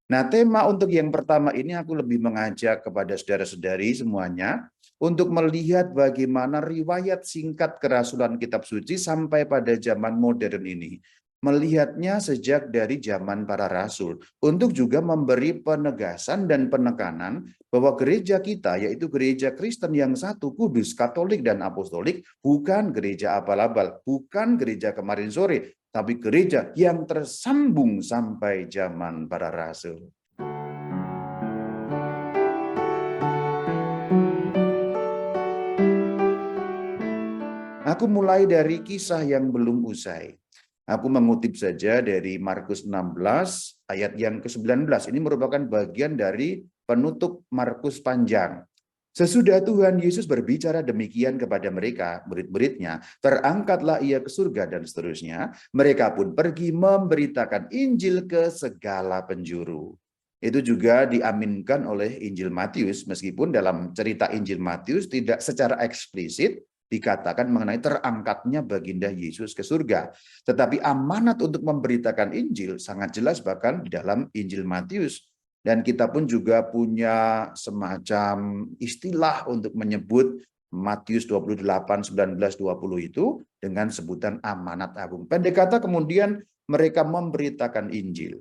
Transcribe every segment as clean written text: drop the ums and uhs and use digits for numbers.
Nah, tema untuk yang pertama ini aku lebih mengajak kepada saudara-saudari semuanya untuk melihat bagaimana riwayat singkat kerasulan kitab suci sampai pada zaman modern ini. Melihatnya sejak dari zaman para rasul, untuk juga memberi penegasan dan penekanan bahwa gereja kita, yaitu gereja Kristen yang satu, kudus, katolik, dan apostolik, bukan gereja abal-abal, bukan gereja kemarin sore, tapi gereja yang tersambung sampai zaman para rasul. Aku mulai dari kisah yang belum usai. Aku mengutip saja dari Markus 16 ayat yang ke-19. Ini merupakan bagian dari penutup Markus panjang. Sesudah Tuhan Yesus berbicara demikian kepada mereka, murid-muridnya, terangkatlah ia ke surga dan seterusnya. Mereka pun pergi memberitakan Injil ke segala penjuru. Itu juga diaminkan oleh Injil Matius, meskipun dalam cerita Injil Matius tidak secara eksplisit dikatakan mengenai terangkatnya baginda Yesus ke surga. Tetapi amanat untuk memberitakan Injil sangat jelas bahkan di dalam Injil Matius. Dan kita pun juga punya semacam istilah untuk menyebut Matius 28, 19, 20 itu dengan sebutan amanat agung. Pendek kata kemudian mereka memberitakan Injil.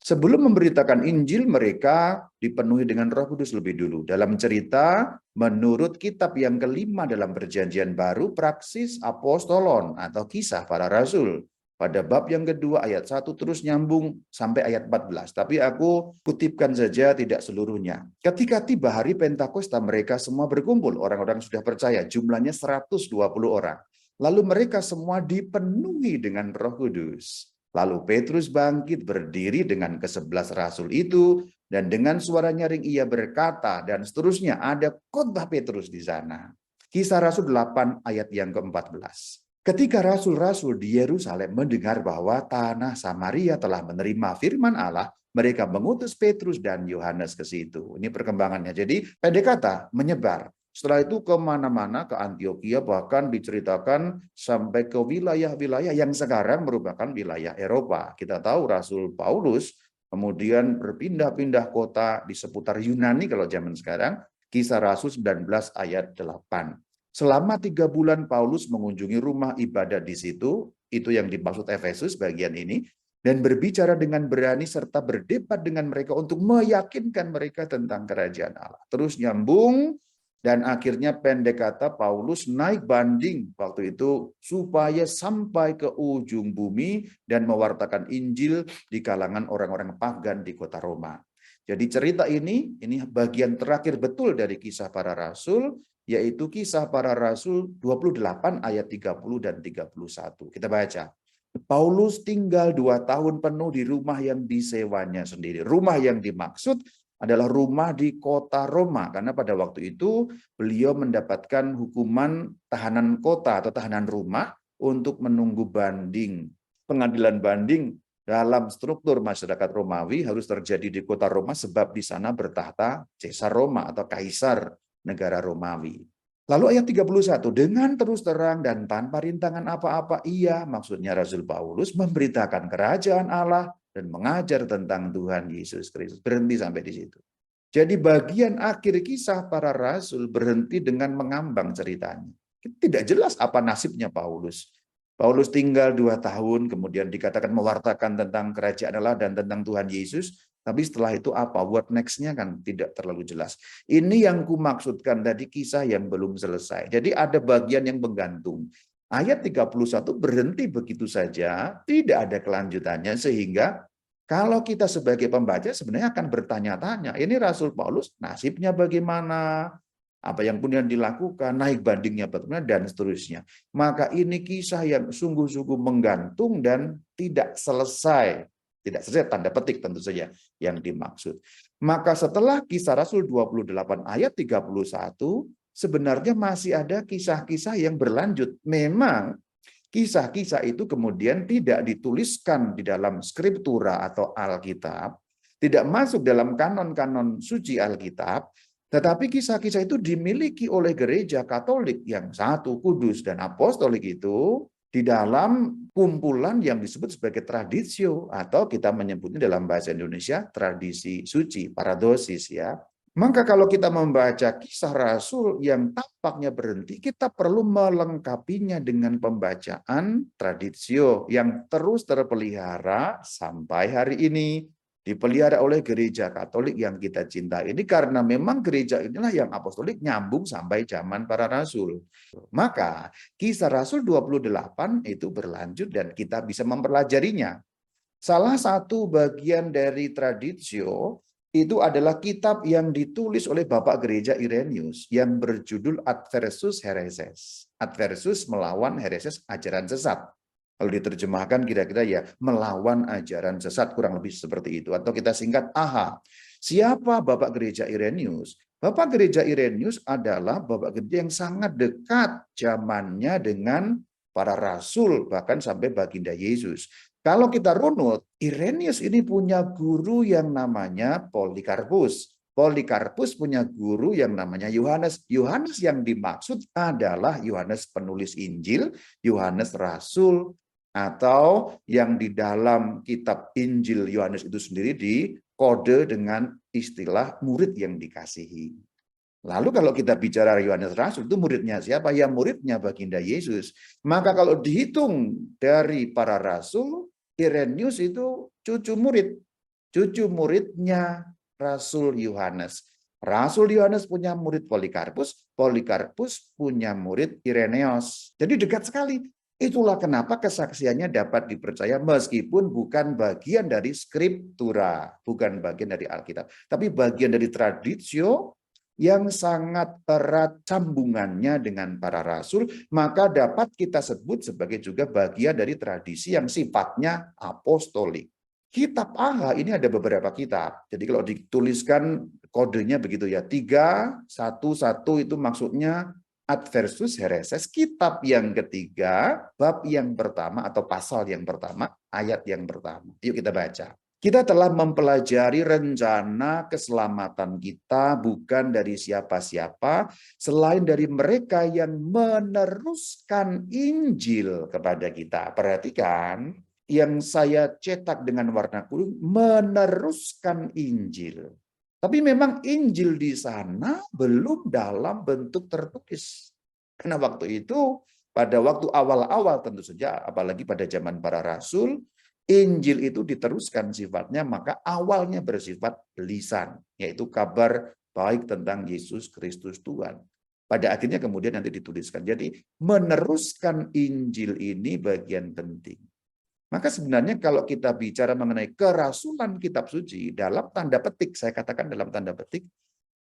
Sebelum memberitakan Injil, mereka dipenuhi dengan Roh Kudus lebih dulu. Dalam cerita, menurut kitab yang kelima dalam Perjanjian Baru, Praksis Apostolon atau Kisah Para Rasul. Pada bab yang kedua ayat 1 terus nyambung sampai ayat 14. Tapi aku kutipkan saja tidak seluruhnya. Ketika tiba hari Pentakosta, mereka semua berkumpul. Orang-orang sudah percaya, jumlahnya 120 orang. Lalu mereka semua dipenuhi dengan Roh Kudus. Lalu Petrus bangkit berdiri dengan ke-11 rasul itu, dan dengan suara nyaring ia berkata, dan seterusnya ada khotbah Petrus di sana. Kisah Rasul 8 ayat yang ke-14. Ketika rasul-rasul di Yerusalem mendengar bahwa tanah Samaria telah menerima firman Allah, mereka mengutus Petrus dan Yohanes ke situ. Ini perkembangannya. Jadi pendek kata, menyebar. Setelah itu kemana-mana, ke Antioquia, bahkan diceritakan sampai ke wilayah-wilayah yang sekarang merupakan wilayah Eropa. Kita tahu Rasul Paulus kemudian berpindah-pindah kota di seputar Yunani kalau zaman sekarang. Kisah Rasul 19 ayat 8. Selama 3 bulan Paulus mengunjungi rumah ibadah di situ, itu yang dimaksud Efesus bagian ini, dan berbicara dengan berani serta berdebat dengan mereka untuk meyakinkan mereka tentang kerajaan Allah. Terus nyambung. Dan akhirnya pendek kata Paulus naik banding waktu itu supaya sampai ke ujung bumi dan mewartakan Injil di kalangan orang-orang pagan di kota Roma. Jadi cerita ini bagian terakhir betul dari Kisah Para Rasul, yaitu Kisah Para Rasul 28 ayat 30 dan 31. Kita baca. Paulus tinggal 2 tahun penuh di rumah yang disewanya sendiri. Rumah yang dimaksud adalah rumah di kota Roma, karena pada waktu itu beliau mendapatkan hukuman tahanan kota atau tahanan rumah untuk menunggu banding. Pengadilan banding dalam struktur masyarakat Romawi harus terjadi di kota Roma sebab di sana bertahta Caesar Roma atau Kaisar negara Romawi. Lalu ayat 31, dengan terus terang dan tanpa rintangan apa-apa ia, maksudnya Rasul Paulus, memberitakan kerajaan Allah dan mengajar tentang Tuhan Yesus Kristus. Berhenti sampai di situ. Jadi bagian akhir Kisah Para Rasul berhenti dengan mengambang ceritanya. Tidak jelas apa nasibnya Paulus. Paulus tinggal 2 tahun, kemudian dikatakan mewartakan tentang kerajaan Allah dan tentang Tuhan Yesus. Tapi setelah itu apa? What next-nya kan tidak terlalu jelas. Ini yang kumaksudkan tadi, kisah yang belum selesai. Jadi ada bagian yang menggantung. Ayat 31 berhenti begitu saja, tidak ada kelanjutannya, sehingga kalau kita sebagai pembaca sebenarnya akan bertanya-tanya, ini Rasul Paulus nasibnya bagaimana? Apa yang kemudian dilakukan, naik bandingnya bagaimana, dan seterusnya. Maka ini kisah yang sungguh-sungguh menggantung dan tidak selesai. Tidak selesai, tanda petik tentu saja yang dimaksud. Maka setelah Kisah Rasul 28 ayat 31, sebenarnya masih ada kisah-kisah yang berlanjut. Memang kisah-kisah itu kemudian tidak dituliskan di dalam skriptura atau Alkitab, tidak masuk dalam kanon-kanon suci Alkitab, tetapi kisah-kisah itu dimiliki oleh gereja Katolik yang satu, kudus, dan apostolik itu di dalam kumpulan yang disebut sebagai tradisio, atau kita menyebutnya dalam bahasa Indonesia tradisi suci, paradosis ya. Maka kalau kita membaca Kisah Rasul yang tampaknya berhenti, kita perlu melengkapinya dengan pembacaan tradisio yang terus terpelihara sampai hari ini. Dipelihara oleh gereja Katolik yang kita cintai ini, karena memang gereja inilah yang apostolik nyambung sampai zaman para rasul. Maka Kisah Rasul 28 itu berlanjut dan kita bisa mempelajarinya. Salah satu bagian dari tradisio itu adalah kitab yang ditulis oleh Bapak Gereja Irenaeus yang berjudul Adversus Hereses. Adversus melawan hereses, ajaran sesat. Kalau diterjemahkan kira-kira ya melawan ajaran sesat, kurang lebih seperti itu. Atau kita singkat AHA. Siapa Bapak Gereja Irenaeus? Bapak Gereja Irenaeus adalah Bapak Gereja yang sangat dekat zamannya dengan para rasul, bahkan sampai baginda Yesus. Kalau kita runut, Irenaeus ini punya guru yang namanya Polikarpus. Polikarpus punya guru yang namanya Yohanes. Yohanes yang dimaksud adalah Yohanes penulis Injil, Yohanes Rasul, atau yang di dalam kitab Injil Yohanes itu sendiri dikode dengan istilah murid yang dikasihi. Lalu kalau kita bicara Yohanes Rasul, itu muridnya siapa? Ya muridnya baginda Yesus. Maka kalau dihitung dari para rasul, Irenaeus itu cucu muridnya Rasul Yohanes. Rasul Yohanes punya murid Polikarpus, Polikarpus punya murid Irenaeus. Jadi dekat sekali. Itulah kenapa kesaksiannya dapat dipercaya meskipun bukan bagian dari skriptura, bukan bagian dari Alkitab, tapi bagian dari tradisio yang sangat erat sambungannya dengan para rasul, maka dapat kita sebut sebagai juga bagian dari tradisi yang sifatnya apostolik. Kitab AHA ini ada beberapa kitab. Jadi kalau dituliskan kodenya begitu ya, 311 itu maksudnya Adversus Hereses, kitab yang ketiga, bab yang pertama atau pasal yang pertama, ayat yang pertama. Yuk kita baca. Kita telah mempelajari rencana keselamatan kita bukan dari siapa-siapa, selain dari mereka yang meneruskan Injil kepada kita. Perhatikan, yang saya cetak dengan warna kuning, meneruskan Injil. Tapi memang Injil di sana belum dalam bentuk tertulis. Karena waktu itu, pada waktu awal-awal tentu saja, apalagi pada zaman para rasul, Injil itu diteruskan sifatnya, maka awalnya bersifat lisan, yaitu kabar baik tentang Yesus Kristus Tuhan. Pada akhirnya kemudian nanti dituliskan. Jadi meneruskan Injil ini bagian penting. Maka sebenarnya kalau kita bicara mengenai kerasulan kitab suci, dalam tanda petik, saya katakan dalam tanda petik,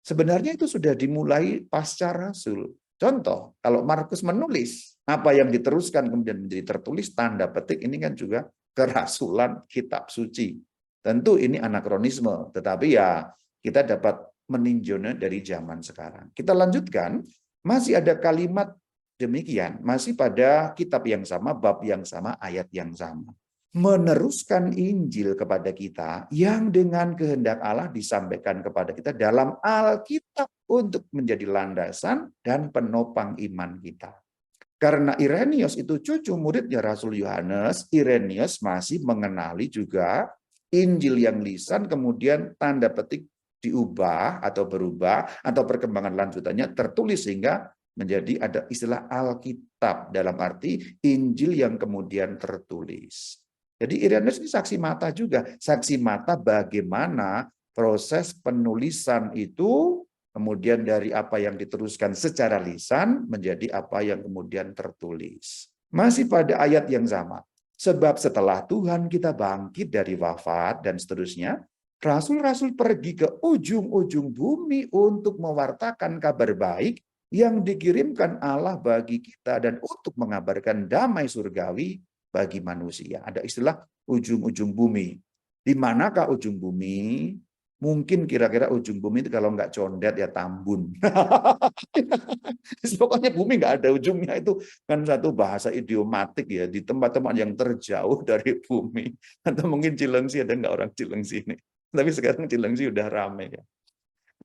sebenarnya itu sudah dimulai pasca rasul. Contoh, kalau Markus menulis, apa yang diteruskan kemudian menjadi tertulis, tanda petik ini kan juga kerasulan kitab suci. Tentu ini anakronisme, tetapi ya kita dapat meninjaunya dari zaman sekarang. Kita lanjutkan, masih ada kalimat demikian, masih pada kitab yang sama, bab yang sama, ayat yang sama. Meneruskan Injil kepada kita yang dengan kehendak Allah disampaikan kepada kita dalam Alkitab untuk menjadi landasan dan penopang iman kita. Karena Irenaeus itu cucu muridnya Rasul Yohanes, Irenaeus masih mengenali juga Injil yang lisan, kemudian tanda petik diubah atau berubah, atau perkembangan lanjutannya tertulis sehingga menjadi ada istilah Alkitab, dalam arti Injil yang kemudian tertulis. Jadi Irenaeus ini saksi mata juga, saksi mata bagaimana proses penulisan itu, kemudian dari apa yang diteruskan secara lisan menjadi apa yang kemudian tertulis. Masih pada ayat yang sama. Sebab setelah Tuhan kita bangkit dari wafat dan seterusnya, rasul-rasul pergi ke ujung-ujung bumi untuk mewartakan kabar baik yang dikirimkan Allah bagi kita dan untuk mengabarkan damai surgawi bagi manusia. Ada istilah ujung-ujung bumi. Di manakah ujung bumi? Mungkin kira-kira ujung bumi itu kalau nggak condet ya Tambun. Pokoknya bumi nggak ada ujungnya, itu kan satu bahasa idiomatik ya, di tempat-tempat yang terjauh dari bumi. Atau mungkin Cilengsi, ada nggak orang Cilengsi ini? Tapi sekarang Cilengsi udah ramai ya.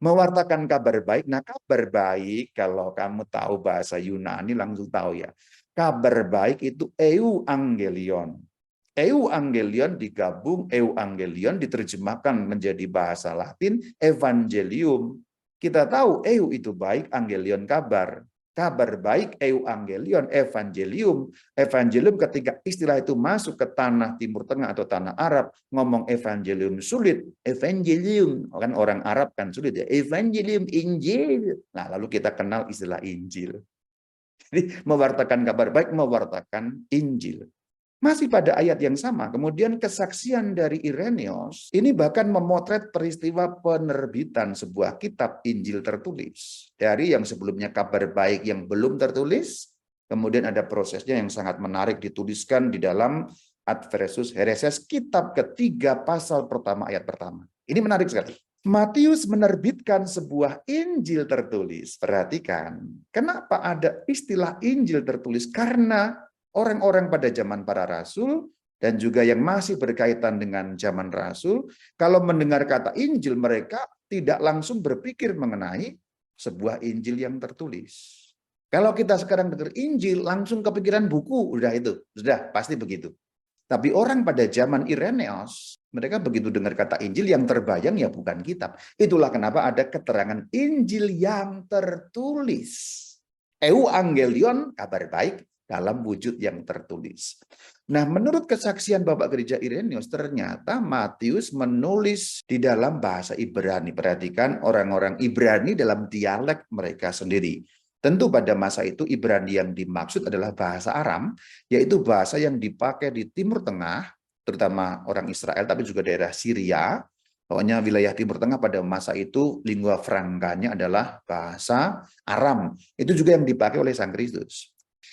Mewartakan kabar baik. Nah, kabar baik kalau kamu tahu bahasa Yunani langsung tahu ya. Kabar baik itu euangelion. Euangelion digabung, euangelion diterjemahkan menjadi bahasa Latin evangelium. Kita tahu eu itu baik, angelion kabar. Kabar baik, euangelion, evangelium. Evangelium ketika istilah itu masuk ke tanah Timur Tengah atau tanah Arab, ngomong evangelium sulit. Evangelium, kan orang Arab kan sulit ya. Evangelium, Injil. Nah, lalu kita kenal istilah Injil. Jadi mewartakan kabar baik, mewartakan Injil. Masih pada ayat yang sama, kemudian kesaksian dari Ireneus, ini bahkan memotret peristiwa penerbitan sebuah kitab Injil tertulis. Dari yang sebelumnya kabar baik yang belum tertulis, kemudian ada prosesnya yang sangat menarik dituliskan di dalam Ad Versus Hereses, kitab ketiga pasal pertama ayat pertama. Ini menarik sekali. Matius menerbitkan sebuah Injil tertulis. Perhatikan, kenapa ada istilah Injil tertulis? Karena orang-orang pada zaman para rasul dan juga yang masih berkaitan dengan zaman rasul, kalau mendengar kata Injil mereka tidak langsung berpikir mengenai sebuah Injil yang tertulis. Kalau kita sekarang dengar Injil langsung kepikiran buku, udah itu, sudah pasti begitu. Tapi orang pada zaman Ireneus, mereka begitu dengar kata Injil yang terbayang ya bukan kitab. Itulah kenapa ada keterangan Injil yang tertulis. Euangelion, kabar baik, dalam wujud yang tertulis. Nah, menurut kesaksian Bapak Gereja Ireneus, ternyata Matius menulis di dalam bahasa Ibrani. Perhatikan orang-orang Ibrani dalam dialek mereka sendiri. Tentu pada masa itu Ibrani yang dimaksud adalah bahasa Aram, yaitu bahasa yang dipakai di Timur Tengah, terutama orang Israel, tapi juga daerah Syria. Pokoknya wilayah Timur Tengah pada masa itu lingua francanya adalah bahasa Aram. Itu juga yang dipakai oleh Sang Kristus.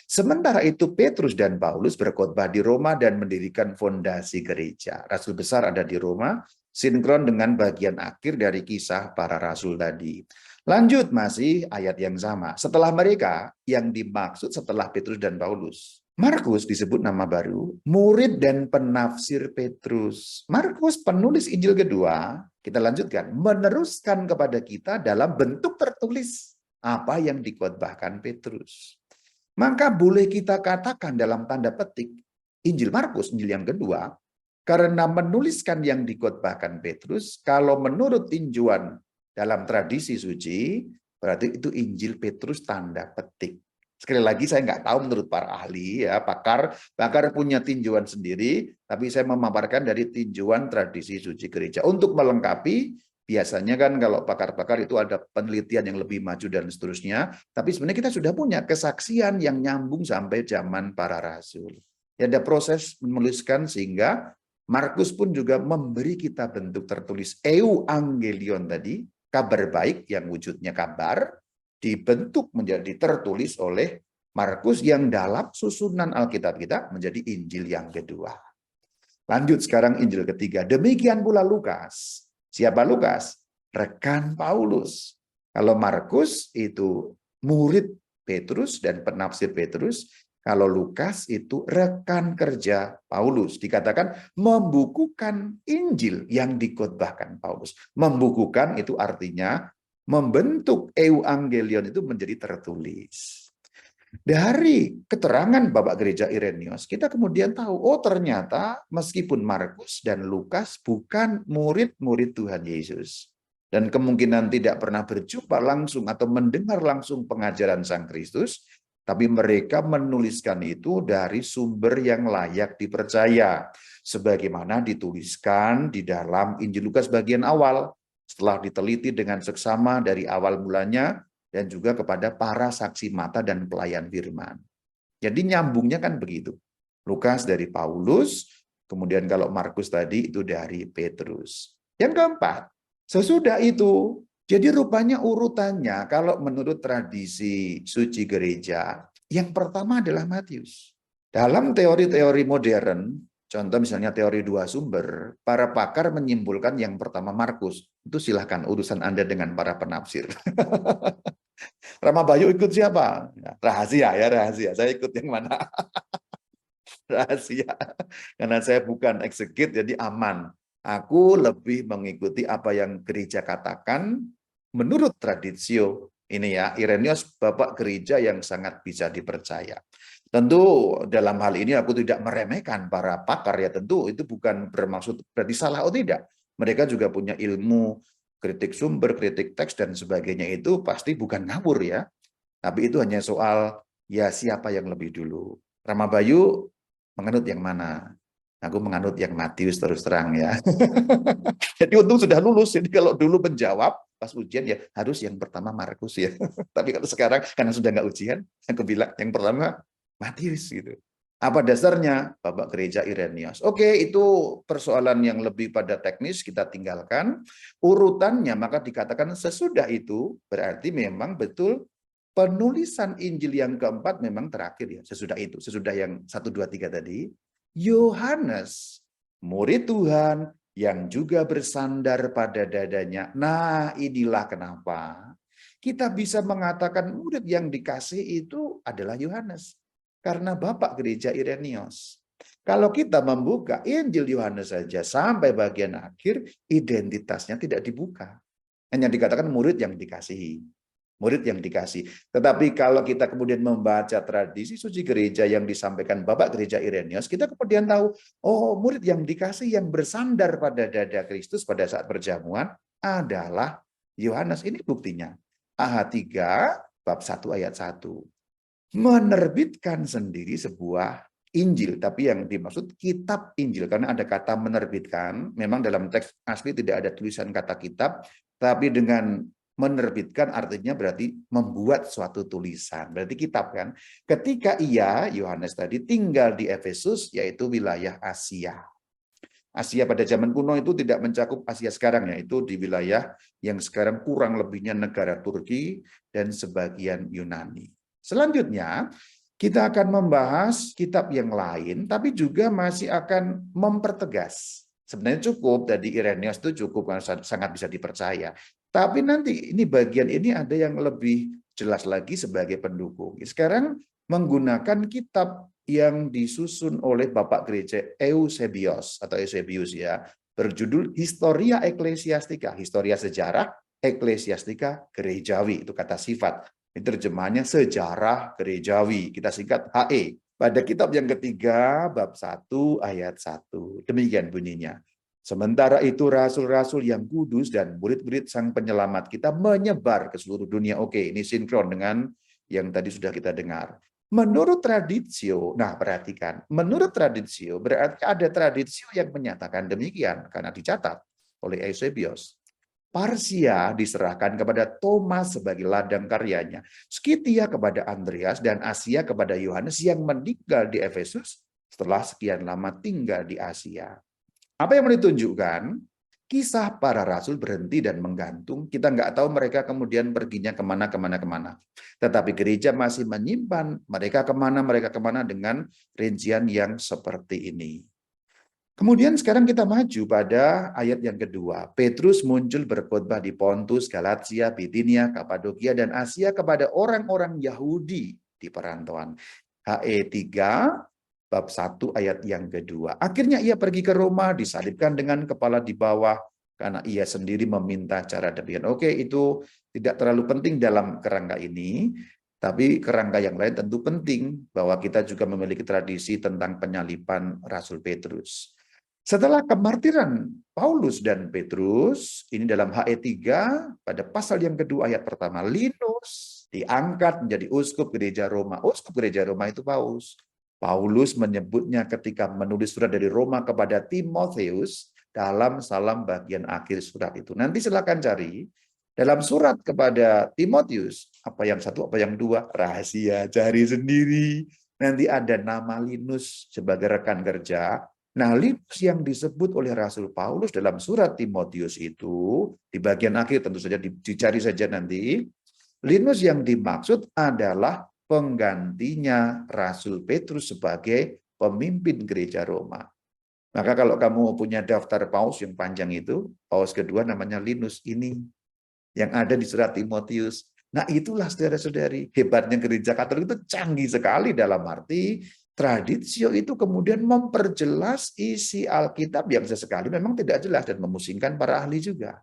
Sementara itu Petrus dan Paulus berkhotbah di Roma dan mendirikan fondasi gereja. Rasul besar ada di Roma, sinkron dengan bagian akhir dari kisah para rasul tadi. Lanjut masih ayat yang sama. Setelah mereka, yang dimaksud setelah Petrus dan Paulus. Markus disebut nama baru, murid dan penafsir Petrus. Markus penulis Injil kedua, kita lanjutkan, meneruskan kepada kita dalam bentuk tertulis apa yang dikhotbahkan Petrus. Maka boleh kita katakan dalam tanda petik, Injil Markus, Injil yang kedua, karena menuliskan yang dikhotbahkan Petrus, kalau menurut tinjauan dalam tradisi suci, berarti itu Injil Petrus tanda petik. Sekali lagi saya nggak tahu menurut para ahli, ya pakar punya tinjauan sendiri, tapi saya memaparkan dari tinjauan tradisi suci gereja. Untuk melengkapi, biasanya kan kalau pakar-pakar itu ada penelitian yang lebih maju dan seterusnya, tapi sebenarnya kita sudah punya kesaksian yang nyambung sampai zaman para rasul. Ya, ada proses menuliskan sehingga Markus pun juga memberi kita bentuk tertulis euangelion tadi, kabar baik yang wujudnya kabar, dibentuk menjadi tertulis oleh Markus yang dalam susunan Alkitab kita menjadi Injil yang kedua. Lanjut sekarang Injil ketiga. Demikian pula Lukas. Siapa Lukas? Rekan Paulus. Kalau Markus itu murid Petrus dan penafsir Petrus, kalau Lukas itu rekan kerja Paulus. Dikatakan membukukan Injil yang dikhotbahkan Paulus. Membukukan itu artinya membentuk euangelion itu menjadi tertulis. Dari keterangan Bapak Gereja Ireneus, kita kemudian tahu, oh ternyata meskipun Markus dan Lukas bukan murid-murid Tuhan Yesus. Dan kemungkinan tidak pernah berjumpa langsung atau mendengar langsung pengajaran Sang Kristus, tapi mereka menuliskan itu dari sumber yang layak dipercaya. Sebagaimana dituliskan di dalam Injil Lukas bagian awal, setelah diteliti dengan seksama dari awal mulanya, dan juga kepada para saksi mata dan pelayan firman. Jadi nyambungnya kan begitu. Lukas dari Paulus, kemudian kalau Markus tadi itu dari Petrus. Yang keempat, sesudah itu, jadi rupanya urutannya kalau menurut tradisi suci gereja, yang pertama adalah Matius. Dalam teori-teori modern, contoh misalnya teori dua sumber, para pakar menyimpulkan yang pertama Markus. Itu silahkan urusan Anda dengan para penafsir. Rama Bayu ikut siapa? Rahasia ya, rahasia. Saya ikut yang mana? Rahasia. Karena saya bukan exegete, jadi aman. Aku lebih mengikuti apa yang gereja katakan, menurut tradisio. Ini ya, Irenaeus bapak gereja yang sangat bisa dipercaya. Tentu dalam hal ini aku tidak meremehkan para pakar ya, tentu itu bukan bermaksud berarti salah atau tidak. Mereka juga punya ilmu kritik sumber, kritik teks dan sebagainya, itu pasti bukan ngawur ya. Tapi itu hanya soal ya siapa yang lebih dulu. Rama Bayu menganut yang mana? Aku menganut yang Matius terus terang ya. Jadi untung sudah lulus. Jadi kalau dulu menjawab pas ujian ya harus yang pertama Markus ya. Tapi kalau sekarang karena sudah nggak ujian, aku bilang yang pertama Matius gitu. Apa dasarnya? Bapak Gereja Irenaeus. Oke, itu persoalan yang lebih pada teknis, kita tinggalkan. Urutannya maka dikatakan sesudah itu berarti memang betul penulisan Injil yang keempat memang terakhir ya. Sesudah itu, sesudah yang 1, 2, 3 tadi, Yohanes, murid Tuhan yang juga bersandar pada dadanya. Nah, inilah kenapa kita bisa mengatakan murid yang dikasih itu adalah Yohanes. Karena Bapak Gereja Irenaeus. Kalau kita membuka Injil Yohanes saja sampai bagian akhir, identitasnya tidak dibuka. Hanya dikatakan murid yang dikasihi. Murid yang dikasih. Tetapi kalau kita kemudian membaca tradisi suci gereja yang disampaikan Bapak Gereja Irenaeus, kita kemudian tahu, oh murid yang dikasih yang bersandar pada dada Kristus pada saat perjamuan adalah Yohanes. Ini buktinya. AH3 bab 1 ayat 1. Menerbitkan sendiri sebuah Injil, tapi yang dimaksud kitab Injil, karena ada kata menerbitkan, memang dalam teks asli tidak ada tulisan kata kitab, tapi dengan menerbitkan artinya berarti membuat suatu tulisan, berarti kitab kan. Ketika Yohanes tadi tinggal di Efesus, yaitu wilayah Asia. Asia pada zaman kuno itu tidak mencakup Asia sekarang, yaitu di wilayah yang sekarang kurang lebihnya negara Turki dan sebagian Yunani. Selanjutnya, kita akan membahas kitab yang lain, tapi juga masih akan mempertegas. Sebenarnya cukup, tadi Irenaeus itu cukup, sangat bisa dipercaya. Tapi nanti ini bagian ini ada yang lebih jelas lagi sebagai pendukung. Sekarang menggunakan kitab yang disusun oleh Bapak Gereja Eusebius atau Eusebius ya, berjudul Historia Ecclesiastica, historia sejarah Ecclesiastica gerejawi, itu kata sifat. Ini terjemahannya sejarah gerejawi, kita singkat HE. Pada kitab yang ketiga, bab 1 ayat 1. Demikian bunyinya. Sementara itu rasul-rasul yang kudus dan murid-murid sang penyelamat kita menyebar ke seluruh dunia. Oke, ini sinkron dengan yang tadi sudah kita dengar. Menurut tradisio, nah perhatikan, menurut tradisio berarti ada tradisio yang menyatakan demikian karena dicatat oleh Eusebius. Parsia diserahkan kepada Thomas sebagai ladang karyanya, Skitia kepada Andreas, dan Asia kepada Yohanes yang meninggal di Efesus setelah sekian lama tinggal di Asia. Apa yang ditunjukkan? Kisah para rasul berhenti dan menggantung. Kita nggak tahu mereka kemudian perginya kemana. Tetapi gereja masih menyimpan mereka kemana dengan rincian yang seperti ini. Kemudian sekarang kita maju pada ayat yang kedua. Petrus muncul berkhotbah di Pontus, Galatia, Bitinia, Kapadokia, dan Asia kepada orang-orang Yahudi di perantauan. HE 3, bab 1 ayat yang kedua. Akhirnya ia pergi ke Roma, disalibkan dengan kepala di bawah, karena ia sendiri meminta cara demikian. Oke, itu tidak terlalu penting dalam kerangka ini. Tapi kerangka yang lain tentu penting, bahwa kita juga memiliki tradisi tentang penyaliban Rasul Petrus. Setelah kemartiran Paulus dan Petrus, ini dalam HE 3, pada pasal yang kedua ayat pertama, Linus diangkat menjadi uskup gereja Roma. Uskup gereja Roma itu Paulus. Paulus menyebutnya ketika menulis surat dari Roma kepada Timotius dalam salam bagian akhir surat itu. Nanti silakan cari. Dalam surat kepada Timotius, apa yang satu, apa yang dua, rahasia, cari sendiri. Nanti ada nama Linus sebagai rekan kerja. Nah, Linus yang disebut oleh Rasul Paulus dalam surat Timotius itu, di bagian akhir tentu saja dicari saja nanti, Linus yang dimaksud adalah penggantinya Rasul Petrus sebagai pemimpin gereja Roma. Maka kalau kamu punya daftar Paus yang panjang itu, Paus kedua namanya Linus ini, yang ada di surat Timotius. Nah itulah saudara-saudari, hebatnya gereja Katolik itu canggih sekali dalam arti, tradisio itu kemudian memperjelas isi Alkitab yang sesekali memang tidak jelas dan memusingkan para ahli juga.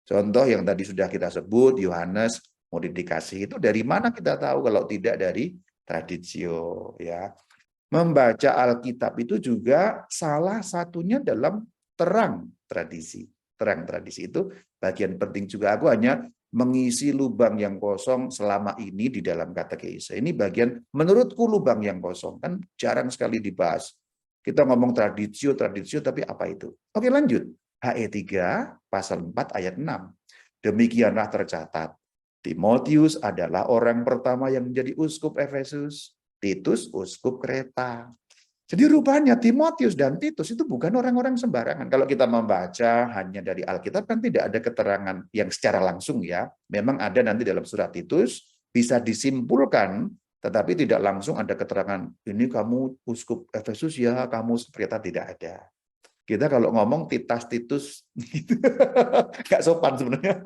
Contoh yang tadi sudah kita sebut, Yohanes murid dikasih, itu dari mana kita tahu kalau tidak dari traditio, ya. Membaca Alkitab itu juga salah satunya dalam terang tradisi. Terang tradisi itu bagian penting juga. Aku hanya mengisi lubang yang kosong selama ini di dalam katekese. Ini bagian menurutku lubang yang kosong. Kan jarang sekali dibahas. Kita ngomong traditio, tapi apa itu? Oke, lanjut. HE3 pasal 4 ayat 6. Demikianlah tercatat. Timotius adalah orang pertama yang menjadi uskup Efesus. Titus uskup Kreta. Jadi rupanya Timotius dan Titus itu bukan orang-orang sembarangan. Kalau kita membaca hanya dari Alkitab kan tidak ada keterangan yang secara langsung, ya. Memang ada nanti dalam surat Titus bisa disimpulkan, tetapi tidak langsung ada keterangan ini kamu uskup Efesus ya, kamu uskup Kreta, tidak ada. Kita kalau ngomong Titus gitu. Gak sopan sebenarnya.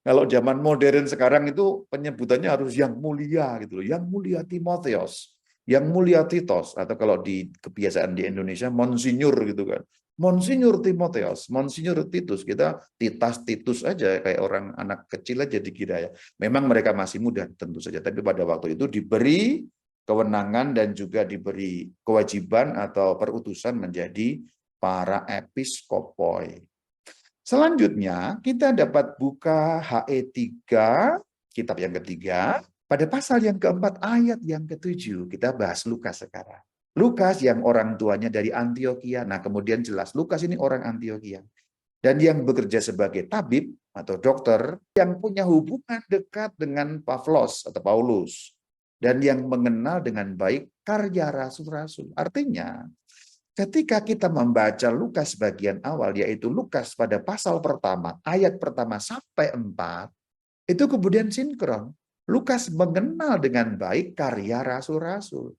Kalau zaman modern sekarang itu penyebutannya harus yang mulia gitu loh. Yang mulia Timotius, yang mulia Titos, atau kalau di kebiasaan di Indonesia Monsinyur gitu kan. Monsinyur Timotius, Monsinyur Titus, kita Titus aja kayak orang anak kecil aja dikira, ya. Memang mereka masih muda tentu saja, tapi pada waktu itu diberi kewenangan dan juga diberi kewajiban atau perutusan menjadi para episkopoi. Selanjutnya, kita dapat buka HE3, kitab yang ketiga, pada pasal yang keempat, ayat yang ketujuh. Kita bahas Lukas sekarang. Lukas yang orang tuanya dari Antioquia. Nah, kemudian jelas, Lukas ini orang Antioquia. Dan yang bekerja sebagai tabib atau dokter, yang punya hubungan dekat dengan Pavlos atau Paulus. Dan yang mengenal dengan baik karya rasul-rasul. Artinya, ketika kita membaca Lukas bagian awal, yaitu Lukas pada pasal pertama, ayat pertama sampai 4, itu kemudian sinkron. Lukas mengenal dengan baik karya rasul-rasul.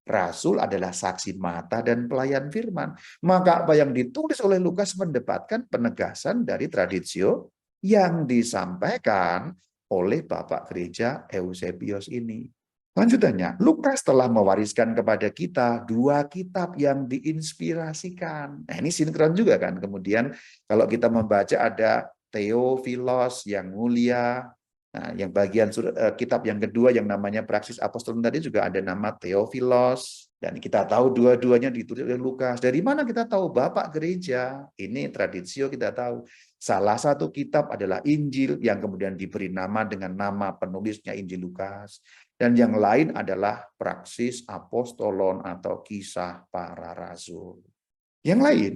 Rasul adalah saksi mata dan pelayan firman. Maka apa yang ditulis oleh Lukas mendapatkan penegasan dari tradisio yang disampaikan oleh Bapak Gereja Eusebius ini. Lanjutannya, Lukas telah mewariskan kepada kita 2 kitab yang diinspirasikan. Nah, ini sinkron juga kan. Kemudian kalau kita membaca ada Theophilos yang mulia. Nah, yang bagian kitab yang kedua yang namanya Praksis Apostolum tadi juga ada nama Theophilos. Dan kita tahu dua-duanya ditulis oleh Lukas. Dari mana kita tahu? Bapak gereja. Ini tradisio kita tahu. Salah satu kitab adalah Injil yang kemudian diberi nama dengan nama penulisnya Injil Lukas. Dan yang lain adalah Praksis Apostolon atau Kisah Para Rasul. Yang lain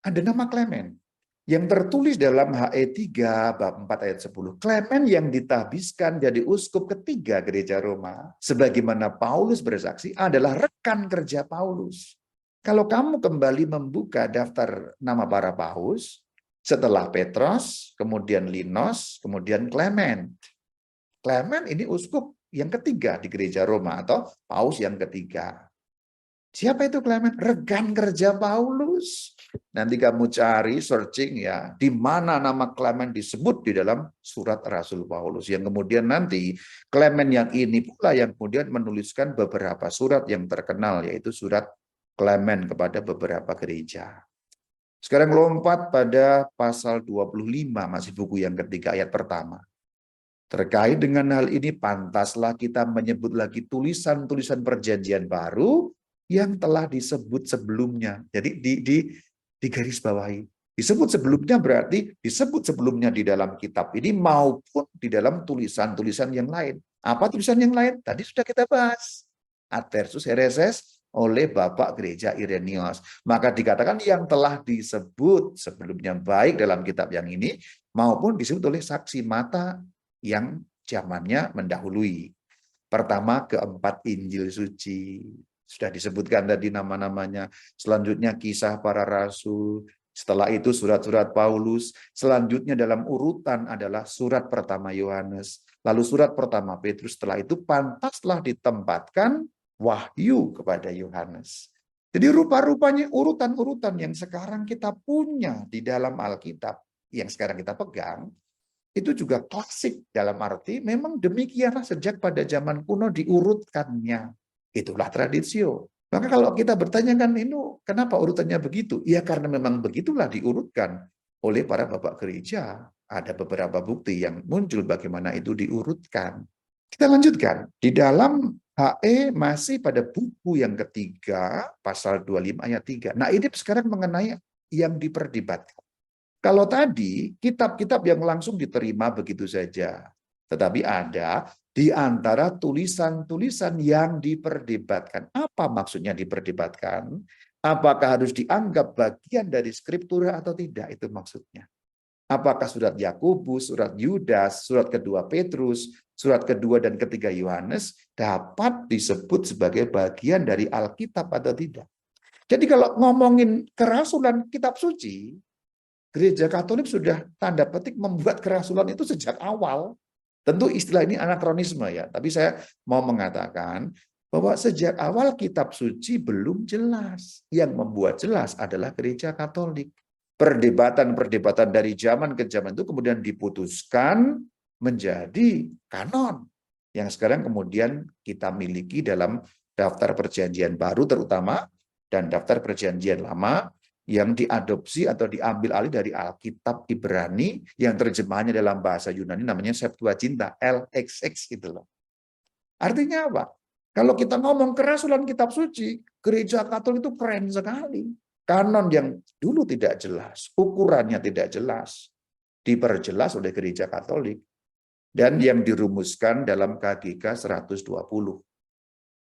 ada nama Klemen yang tertulis dalam HE3 bab 4 ayat 10. Klemen yang ditabiskan jadi uskup ketiga gereja Roma, sebagaimana Paulus bersaksi, adalah rekan kerja Paulus. Kalau kamu kembali membuka daftar nama para paus, setelah Petros, kemudian Linos, kemudian Klemen. Klemen ini uskup yang ketiga di gereja Roma atau paus yang ketiga. Siapa itu Klemen? Rekan kerja Paulus. Nanti kamu cari searching ya, di mana nama Klemen disebut di dalam surat Rasul Paulus. Yang kemudian nanti Klemen yang ini pula yang kemudian menuliskan beberapa surat yang terkenal, yaitu surat Klemen kepada beberapa gereja. Sekarang lompat pada pasal 25, masih buku yang ketiga ayat pertama. Terkait dengan hal ini, pantaslah kita menyebut lagi tulisan-tulisan perjanjian baru yang telah disebut sebelumnya. Jadi di garis bawahi. Disebut sebelumnya berarti disebut sebelumnya di dalam kitab ini maupun di dalam tulisan-tulisan yang lain. Apa tulisan yang lain? Tadi sudah kita bahas. Adversus Hereses oleh Bapak Gereja Irenaeus. Maka dikatakan yang telah disebut sebelumnya baik dalam kitab yang ini maupun disebut oleh saksi mata yang zamannya mendahului. Pertama, keempat Injil suci. Sudah disebutkan tadi nama-namanya. Selanjutnya Kisah Para Rasul. Setelah itu surat-surat Paulus. Selanjutnya dalam urutan adalah surat pertama Yohanes. Lalu surat pertama Petrus. Setelah itu pantaslah ditempatkan wahyu kepada Yohanes. Jadi rupa-rupanya urutan-urutan yang sekarang kita punya di dalam Alkitab, yang sekarang kita pegang, itu juga klasik dalam arti memang demikianlah sejak pada zaman kuno diurutkannya. Itulah tradisio. Maka kalau kita bertanya kan ini kenapa urutannya begitu? Ya karena memang begitulah diurutkan oleh para bapak gereja. ada beberapa bukti yang muncul bagaimana itu diurutkan. Kita lanjutkan. Di dalam HE masih pada buku yang ketiga, pasal 25 ayat 3. Nah, ini sekarang mengenai yang diperdebatkan. Kalau tadi kitab-kitab yang langsung diterima begitu saja. Tetapi ada di antara tulisan-tulisan yang diperdebatkan. Apa maksudnya diperdebatkan? Apakah harus dianggap bagian dari skriptura atau tidak? Itu maksudnya. Apakah surat Yakobus, surat Yudas, surat kedua Petrus, surat kedua dan ketiga Yohanes dapat disebut sebagai bagian dari Alkitab atau tidak? Jadi kalau ngomongin kerasulan kitab suci, Gereja Katolik sudah tanda petik membuat kerasulan itu sejak awal. Tentu istilah ini anakronisme ya, tapi saya mau mengatakan bahwa sejak awal kitab suci belum jelas. Yang membuat jelas adalah Gereja Katolik. Perdebatan-perdebatan dari zaman ke zaman itu kemudian diputuskan menjadi kanon. Yang sekarang kemudian kita miliki dalam daftar perjanjian baru terutama dan daftar perjanjian lama yang diadopsi atau diambil alih dari Alkitab Ibrani yang terjemahannya dalam bahasa Yunani namanya Septuaginta, LXX gitu loh. Artinya apa? Kalau kita ngomong kerasulan kitab suci, Gereja Katolik itu keren sekali. Kanon yang dulu tidak jelas, ukurannya tidak jelas, diperjelas oleh Gereja Katolik dan yang dirumuskan dalam KGK 120.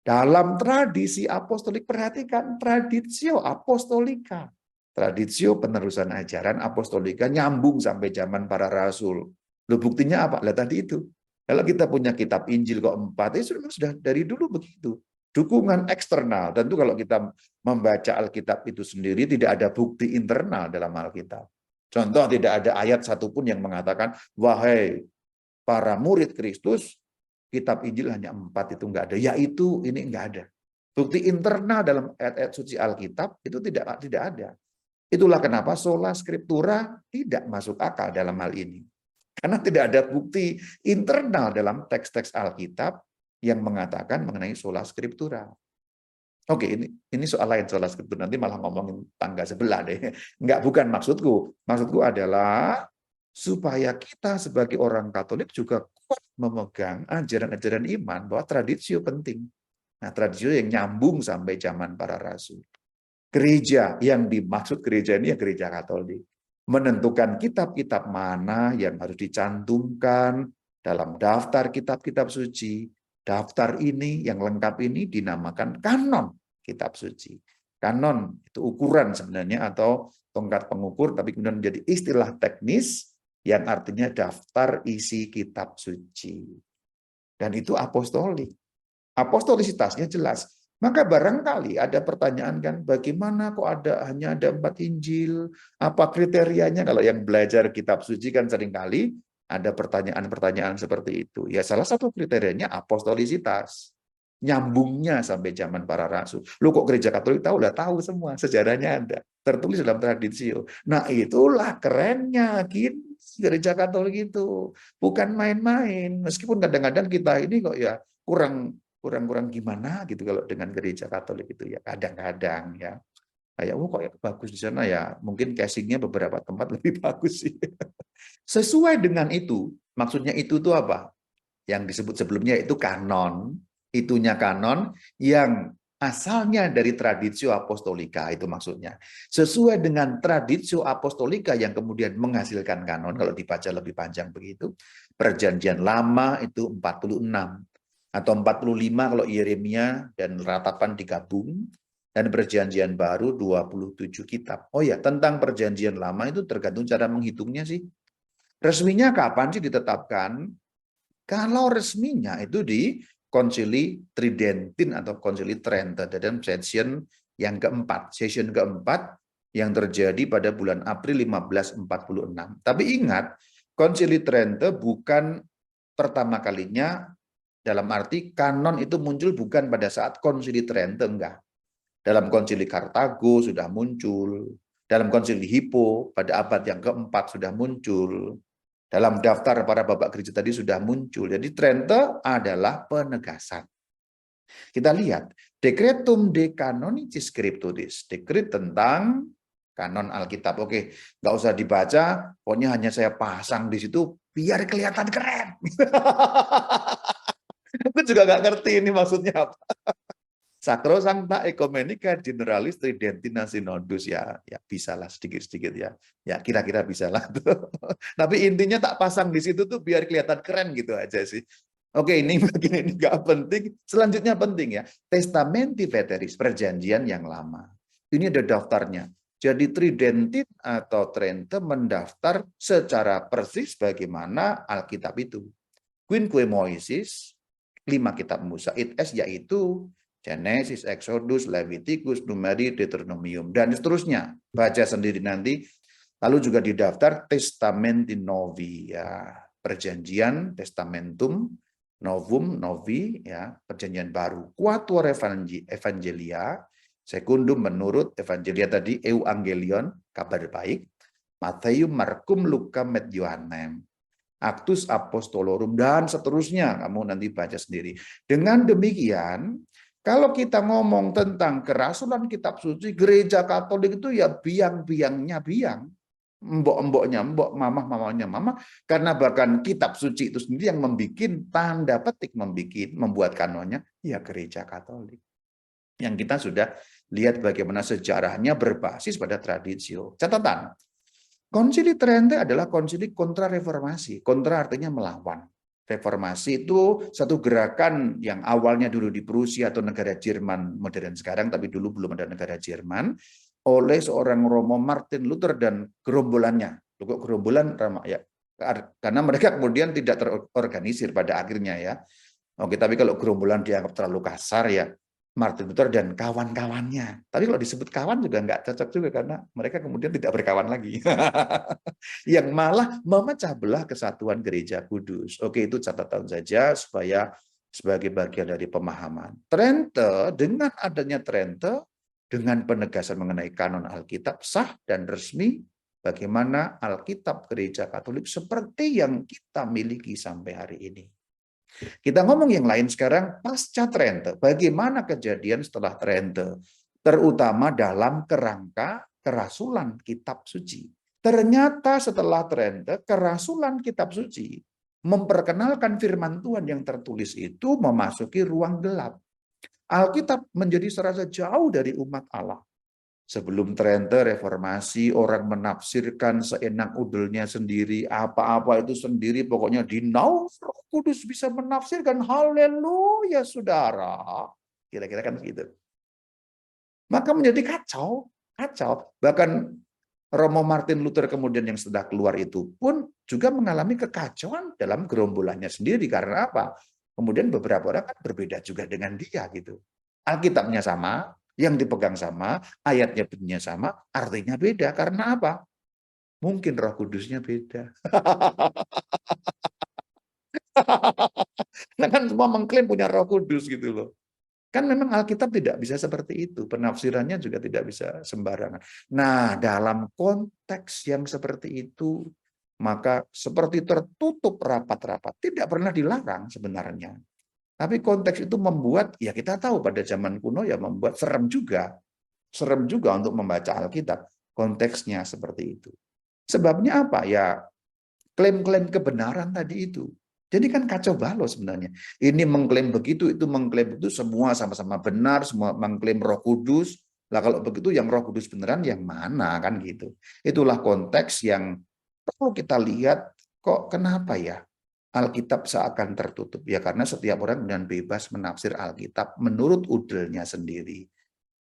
Dalam tradisi apostolik, perhatikan traditio apostolika. Tradisio penerusan ajaran apostolika nyambung sampai zaman para rasul. Loh, buktinya apa? Lihat tadi itu. Kalau kita punya kitab Injil kok 4, itu sudah dari dulu begitu. Dukungan eksternal. Tentu kalau kita membaca Alkitab itu sendiri tidak ada bukti internal dalam Alkitab. Contoh, tidak ada ayat satupun yang mengatakan, wahai para murid Kristus, kitab Injil hanya 4, itu enggak ada. Yaitu ini enggak ada. Bukti internal dalam ayat-ayat suci Alkitab itu tidak ada. Itulah kenapa sola scriptura tidak masuk akal dalam hal ini. Karena tidak ada bukti internal dalam teks-teks Alkitab yang mengatakan mengenai sola scriptura. Oke, ini soal lain sola scriptura. Nanti malah ngomongin tangga sebelah deh. Enggak, bukan maksudku. Maksudku adalah supaya kita sebagai orang Katolik juga kuat memegang ajaran-ajaran iman bahwa tradisio penting. Nah, tradisio yang nyambung sampai zaman para rasul. Gereja yang dimaksud gereja ini ya Gereja Katolik. Menentukan kitab-kitab mana yang harus dicantumkan dalam daftar kitab-kitab suci. Daftar ini yang lengkap ini dinamakan kanon kitab suci. Kanon itu ukuran sebenarnya atau tongkat pengukur, tapi kemudian menjadi istilah teknis yang artinya daftar isi kitab suci. Dan itu apostolik. Apostolisitasnya jelas. Maka barangkali ada pertanyaan kan, bagaimana kok hanya ada 4 Injil? Apa kriterianya? Kalau yang belajar kitab suci kan seringkali ada pertanyaan-pertanyaan seperti itu. Ya salah satu kriterianya apostolisitas. Nyambungnya sampai zaman para rasul. Lu kok Gereja Katolik tahu? Udah tahu semua, sejarahnya ada. Tertulis dalam tradisio. Nah itulah kerennya Gereja Katolik itu. Bukan main-main. Meskipun kadang-kadang kita ini kok ya kurang gimana gitu kalau dengan Gereja Katolik itu ya kadang-kadang ya kayak kok ya bagus di sana ya mungkin casingnya beberapa tempat lebih bagus sih. Sesuai dengan itu, maksudnya itu tuh apa yang disebut sebelumnya itu kanon, itunya kanon yang asalnya dari tradisio apostolika, itu maksudnya sesuai dengan tradisio apostolika yang kemudian menghasilkan kanon. Kalau dibaca lebih panjang begitu, perjanjian lama itu 46 atau 45 kalau Yeremia dan ratapan digabung, dan perjanjian baru 27 kitab. Oh ya, tentang perjanjian lama itu tergantung cara menghitungnya sih. Resminya kapan sih ditetapkan? Kalau resminya itu di Konsili Tridentin atau Konsili Trento dalam session yang keempat, yang terjadi pada bulan April 1546. Tapi ingat, Konsili Trento bukan pertama kalinya. Dalam arti kanon itu muncul bukan pada saat Konsili Trento, enggak. Dalam Konsili Kartago sudah muncul. Dalam Konsili Hippo pada abad yang keempat sudah muncul. Dalam daftar para bapak gereja tadi sudah muncul. Jadi Trento adalah penegasan. Kita lihat, Decretum de Canonicis Scripturis, dekret tentang kanon Alkitab. Oke, nggak usah dibaca, pokoknya hanya saya pasang di situ biar kelihatan keren. Aku juga nggak ngerti ini maksudnya apa. Sacrosancta Ecumenica Generalis Tridentina Synodus, ya bisalah sedikit-sedikit ya. Ya kira-kira bisalah tuh. Tapi intinya tak pasang di situ tuh biar kelihatan keren gitu aja sih. Oke, ini bagian ini nggak penting. Selanjutnya penting ya. Testamenti Veteris, perjanjian yang lama. Ini ada daftarnya. Jadi Tridentin atau Trente mendaftar secara persis bagaimana Alkitab itu. Quinque Moisis, 5 kitab Musa, yaitu Genesis, Exodus, Leviticus, Numeri, Deuteronomium, dan seterusnya. Baca sendiri nanti. Lalu juga didaftar Testamenti Novi, ya, perjanjian, Testamentum, Novum, Novi, ya, perjanjian baru. Quatuor Evangelia, Secundum menurut Evangelia tadi, Euangelion, kabar baik, Matthew, Markum, Luka, Met, Yohanem, Actus Apostolorum, dan seterusnya. Kamu nanti baca sendiri. Dengan demikian, kalau kita ngomong tentang kerasulan kitab suci, gereja Katolik itu ya biang-biangnya biang. Mbok-mboknya mbok, mamah-mamahnya mamah. Karena bahkan kitab suci itu sendiri yang membuat tanda petik, membuat kanonnya, ya gereja Katolik. Yang kita sudah lihat bagaimana sejarahnya berbasis pada tradisio. Catatan, Konsili Trente adalah konsili kontra reformasi. Kontra artinya melawan. Reformasi itu satu gerakan yang awalnya dulu di Prusia atau negara Jerman modern sekarang, tapi dulu belum ada negara Jerman, oleh seorang Romo Martin Luther dan gerombolannya. Kok gerombolan, ya, karena mereka kemudian tidak terorganisir pada akhirnya ya. Oke, tapi kalau gerombolan dianggap terlalu kasar ya, Martin Luther dan kawan-kawannya. Tapi kalau disebut kawan juga nggak cocok juga karena mereka kemudian tidak berkawan lagi. Yang malah memecah belah kesatuan gereja kudus. Oke, itu catatan saja supaya sebagai bagian dari pemahaman. Trente, dengan adanya Trente, dengan penegasan mengenai kanon Alkitab sah dan resmi, bagaimana Alkitab Gereja Katolik seperti yang kita miliki sampai hari ini. Kita ngomong yang lain sekarang pasca Trente. Bagaimana kejadian setelah Trente? Terutama dalam kerangka kerasulan kitab suci. Ternyata setelah Trente, kerasulan kitab suci memperkenalkan firman Tuhan yang tertulis itu memasuki ruang gelap. Alkitab menjadi serasa jauh dari umat Allah. Sebelum Trente reformasi, orang menafsirkan seenak udelnya sendiri, apa-apa itu sendiri, pokoknya dinaum Roh Kudus bisa menafsirkan, haleluya saudara. Kira-kira kan begitu. Maka menjadi kacau, kacau. Bahkan Romo Martin Luther kemudian yang sudah keluar itu pun juga mengalami kekacauan dalam gerombolannya sendiri. Karena apa? Kemudian beberapa orang kan berbeda juga dengan dia gitu. Alkitabnya sama, yang dipegang sama, ayatnya bunyinya sama, artinya beda. Karena apa? Mungkin Roh Kudusnya beda. Nah kan semua mengklaim punya Roh Kudus gitu loh. Kan memang Alkitab tidak bisa seperti itu. Penafsirannya juga tidak bisa sembarangan. Nah, dalam konteks yang seperti itu, maka seperti tertutup rapat-rapat. Tidak pernah dilarang sebenarnya. Tapi konteks itu membuat, ya kita tahu pada zaman kuno ya membuat serem juga. Serem juga untuk membaca Alkitab. Konteksnya seperti itu. Sebabnya apa? Ya klaim-klaim kebenaran tadi itu. Jadi kan kacau balau sebenarnya. Ini mengklaim begitu, itu mengklaim itu, semua sama-sama benar, semua mengklaim Roh Kudus. Lah kalau begitu yang Roh Kudus beneran yang mana kan gitu. Itulah konteks yang perlu kita lihat, kok kenapa ya Alkitab seakan tertutup? Ya karena setiap orang dengan bebas menafsir Alkitab menurut udelnya sendiri.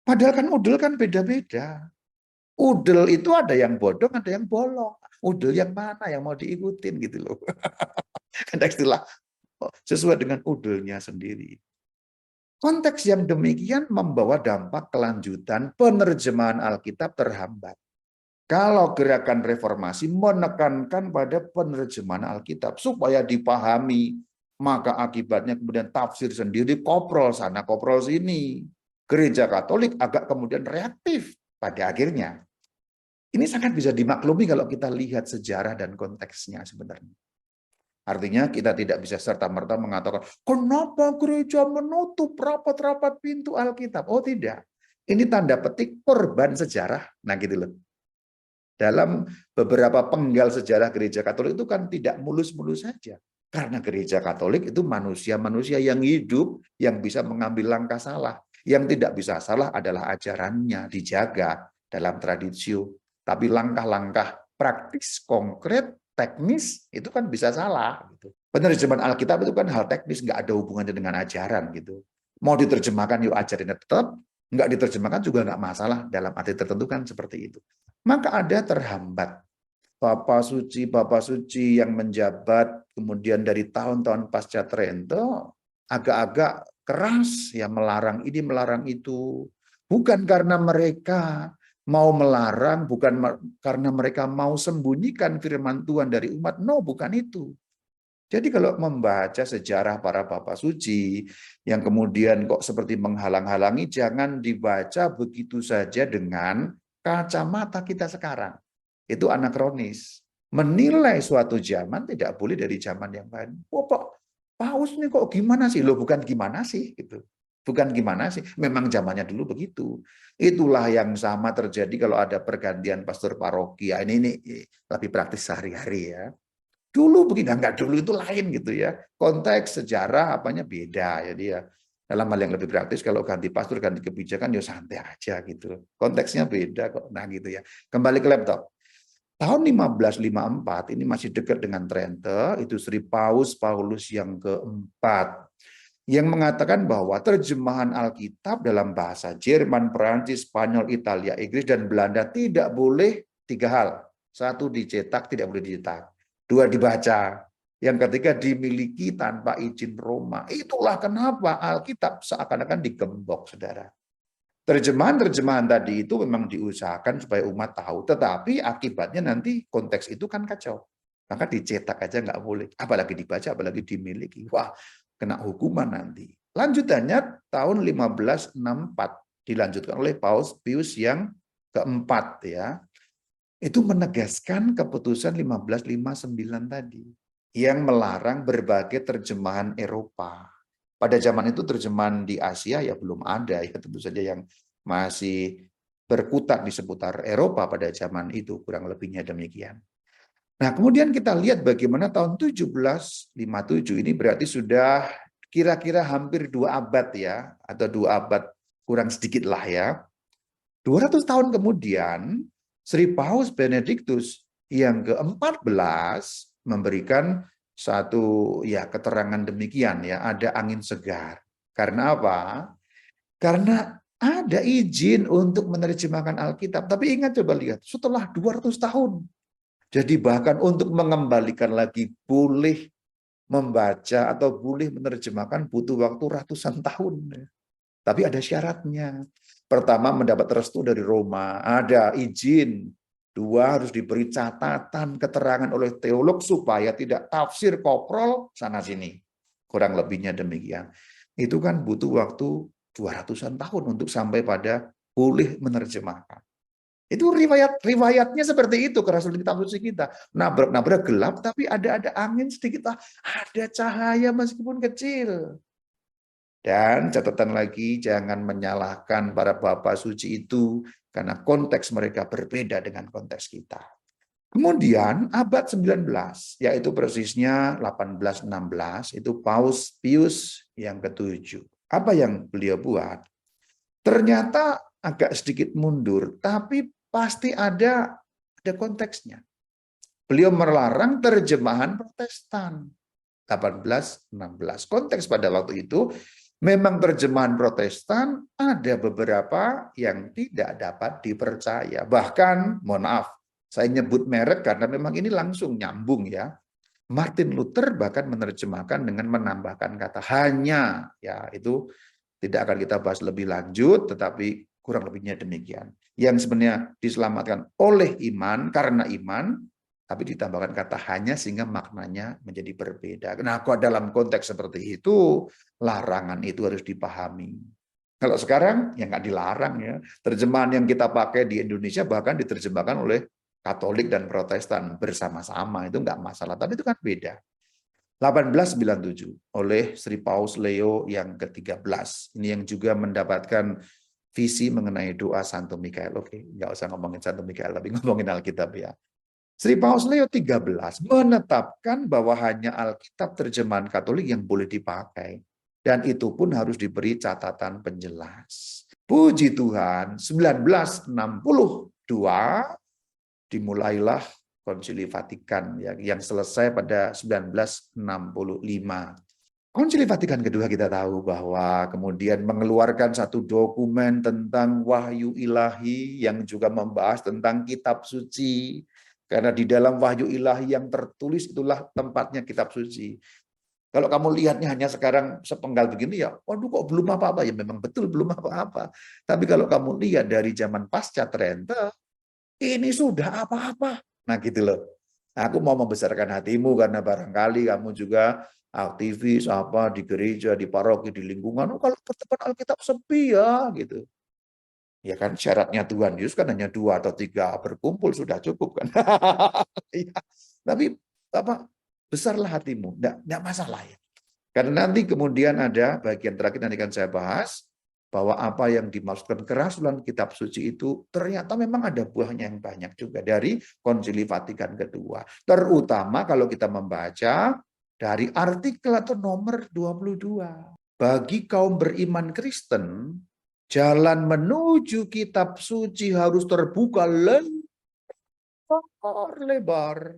Padahal kan udel kan beda-beda. Udel itu ada yang bodong, ada yang bolong. Udel yang mana yang mau diikutin gitu loh. Ada istilah sesuai dengan udelnya sendiri. Konteks yang demikian membawa dampak kelanjutan penerjemahan Alkitab terhambat. Kalau gerakan reformasi menekankan pada penerjemahan Alkitab supaya dipahami, maka akibatnya kemudian tafsir sendiri, koprol sana, koprol sini. Gereja Katolik agak kemudian reaktif pada akhirnya. Ini sangat bisa dimaklumi kalau kita lihat sejarah dan konteksnya sebenarnya. Artinya kita tidak bisa serta-merta mengatakan, kenapa gereja menutup rapat-rapat pintu Alkitab? Oh tidak, ini tanda petik korban sejarah. Nah gitu loh. Dalam beberapa penggal sejarah gereja Katolik itu kan tidak mulus-mulus saja. Karena gereja Katolik itu manusia-manusia yang hidup, yang bisa mengambil langkah salah. Yang tidak bisa salah adalah ajarannya, dijaga dalam tradisio. Tapi langkah-langkah praktis, konkret, teknis, itu kan bisa salah. Gitu. Penerjemahan Alkitab itu kan hal teknis, nggak ada hubungannya dengan ajaran. Gitu. Mau diterjemahkan, yuk ajarinnya tetap. Nggak diterjemahkan juga nggak masalah. Dalam arti tertentu kan seperti itu. Maka ada terhambat. Bapak suci yang menjabat kemudian dari tahun-tahun pasca Trento agak-agak keras ya melarang ini melarang itu. Bukan karena mereka mau melarang, bukan karena mereka mau sembunyikan firman Tuhan dari umat. No, bukan itu. Jadi kalau membaca sejarah para bapak suci yang kemudian kok seperti menghalang-halangi, jangan dibaca begitu saja dengan kacamata kita sekarang. Itu anakronis. Menilai suatu zaman tidak boleh dari zaman yang lain. Oh, Pak Paus nih kok gimana sih? Loh bukan gimana sih gitu. Bukan gimana sih, memang zamannya dulu begitu. Itulah yang sama terjadi kalau ada pergantian pastor paroki. Ya, ini lebih praktis sehari-hari ya. Dulu begini, enggak dulu itu lain gitu ya. Konteks sejarah apanya beda. Jadi ya dalam hal yang lebih praktis kalau ganti pastor, ganti kebijakan ya santai aja gitu. Konteksnya beda kok. Nah gitu ya. Kembali ke laptop. Tahun 1554 ini masih dekat dengan Trente, itu Sri Paulus yang keempat yang mengatakan bahwa terjemahan Alkitab dalam bahasa Jerman, Perancis, Spanyol, Italia, Inggris, dan Belanda tidak boleh tiga hal. Satu dicetak, tidak boleh dicetak. Dua dibaca. Yang ketiga dimiliki tanpa izin Roma. Itulah kenapa Alkitab seakan-akan digembok, saudara. Terjemahan-terjemahan tadi itu memang diusahakan supaya umat tahu. Tetapi akibatnya nanti konteks itu kan kacau. Maka dicetak aja nggak boleh. Apalagi dibaca, apalagi dimiliki. Wah, kena hukuman nanti. Lanjutannya tahun 1564 dilanjutkan oleh Paus Pius yang keempat ya. Itu menegaskan keputusan 1559 tadi yang melarang berbagai terjemahan Eropa. Pada zaman itu terjemahan di Asia ya belum ada ya, tentu saja yang masih berkutat di seputar Eropa pada zaman itu, kurang lebihnya demikian. Nah, kemudian kita lihat bagaimana tahun 1757 ini berarti sudah kira-kira hampir 2 abad ya, atau 2 abad kurang sedikit lah ya. 200 tahun kemudian, Sri Paus Benediktus yang ke-14 memberikan satu ya keterangan demikian ya, ada angin segar. Karena apa? Karena ada izin untuk menerjemahkan Alkitab. Tapi ingat coba lihat, setelah 200 tahun. Jadi bahkan untuk mengembalikan lagi boleh membaca atau boleh menerjemahkan butuh waktu ratusan tahun. Tapi ada syaratnya. Pertama mendapat restu dari Roma, ada izin. Dua harus diberi catatan keterangan oleh teolog supaya tidak tafsir koprol sana sini. Kurang lebihnya demikian. Itu kan butuh waktu 200-an tahun untuk sampai pada boleh menerjemahkan. Itu riwayatnya seperti itu, kerasulan kitab suci kita. Nabrak-nabrak gelap tapi ada angin sedikit, ada cahaya meskipun kecil. Dan catatan lagi, jangan menyalahkan para bapak suci itu karena konteks mereka berbeda dengan konteks kita. Kemudian abad 19, yaitu persisnya 1816, itu Paus Pius yang ke-7. Apa yang beliau buat? Ternyata agak sedikit mundur, tapi pasti ada konteksnya. Beliau melarang terjemahan Protestan. 1816. Konteks pada waktu itu memang terjemahan Protestan ada beberapa yang tidak dapat dipercaya. Bahkan, mohon maaf, saya nyebut merek karena memang ini langsung nyambung ya. Martin Luther bahkan menerjemahkan dengan menambahkan kata hanya. Ya, itu tidak akan kita bahas lebih lanjut, tetapi kurang lebihnya demikian. Yang sebenarnya diselamatkan oleh iman, karena iman, tapi ditambahkan kata hanya sehingga maknanya menjadi berbeda. Nah, kok dalam konteks seperti itu, larangan itu harus dipahami. Kalau sekarang, ya nggak dilarang ya. Terjemahan yang kita pakai di Indonesia bahkan diterjemahkan oleh Katolik dan Protestan bersama-sama, itu nggak masalah. Tapi itu kan beda. 1897 oleh Sri Paus Leo yang ke-13. Ini yang juga mendapatkan visi mengenai doa Santo Mikael. Oke, nggak usah ngomongin Santo Mikael, tapi ngomongin Alkitab ya. Sri Paus Leo 13 menetapkan bahwa hanya Alkitab terjemahan Katolik yang boleh dipakai. Dan itu pun harus diberi catatan penjelas. Puji Tuhan, 1962 dimulailah Konsili Vatikan yang selesai pada 1965. Konsili Vatikan kedua kita tahu bahwa kemudian mengeluarkan satu dokumen tentang wahyu ilahi yang juga membahas tentang kitab suci. Karena di dalam wahyu ilahi yang tertulis itulah tempatnya kitab suci. Kalau kamu lihatnya hanya sekarang sepenggal begini ya, waduh kok belum apa-apa. Ya memang betul belum apa-apa. Tapi kalau kamu lihat dari zaman pasca Trente, ini sudah apa-apa. Nah gitu loh. Aku mau membesarkan hatimu karena barangkali kamu juga aktivis apa di gereja, di paroki, di lingkungan. Oh, kalau pertemuan Alkitab sepi ya gitu. Ya kan syaratnya Tuhan Yesus kan hanya 2 atau 3 berkumpul sudah cukup kan. Ya. Tapi apa besarlah hatimu, enggak masalah ya. Karena nanti kemudian ada bagian terakhir nanti akan saya bahas bahwa apa yang dimaksudkan kerasulan kitab suci itu ternyata memang ada buahnya yang banyak juga dari Konsili Vatikan kedua. Terutama kalau kita membaca dari artikel atau nomor 22. Bagi kaum beriman Kristen, jalan menuju kitab suci harus terbuka lebar.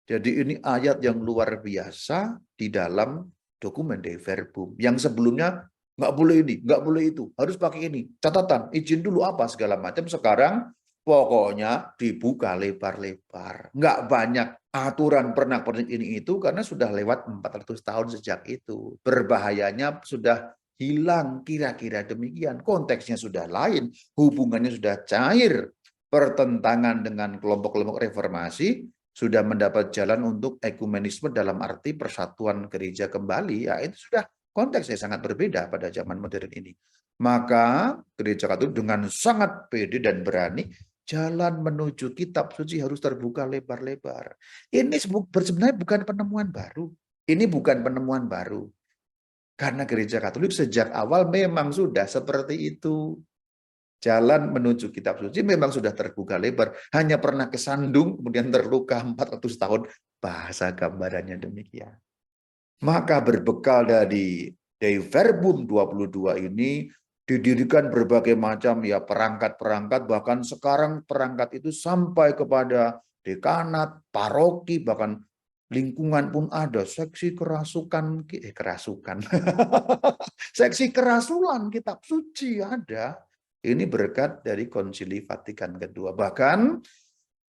Jadi ini ayat yang luar biasa di dalam dokumen Dei Verbum. Yang sebelumnya nggak boleh ini, nggak boleh itu, harus pakai ini. Catatan, izin dulu apa segala macam. Sekarang pokoknya dibuka lebar-lebar. Nggak banyak aturan pernak-pernik ini itu karena sudah lewat 400 tahun sejak itu. Berbahayanya sudah hilang, kira-kira demikian. Konteksnya sudah lain, hubungannya sudah cair. Pertentangan dengan kelompok-kelompok reformasi sudah mendapat jalan untuk ekumenisme dalam arti persatuan gereja kembali, ya itu sudah konteksnya sangat berbeda pada zaman modern ini. Maka gereja Katolik dengan sangat pede dan berani jalan menuju kitab suci harus terbuka lebar-lebar. Ini sebenarnya bukan penemuan baru. Ini bukan penemuan baru. Karena gereja Katolik sejak awal memang sudah seperti itu. Jalan menuju kitab suci memang sudah terbuka lebar. Hanya pernah kesandung, kemudian terluka 400 tahun. Bahasa gambarannya demikian. Maka berbekal dari Dei Verbum 22 ini, didirikan berbagai macam ya perangkat-perangkat, bahkan sekarang perangkat itu sampai kepada dekanat, paroki, bahkan lingkungan pun ada seksi kerasukan seksi kerasulan kitab suci ada. Ini berkat dari Konsili Vatikan kedua. Bahkan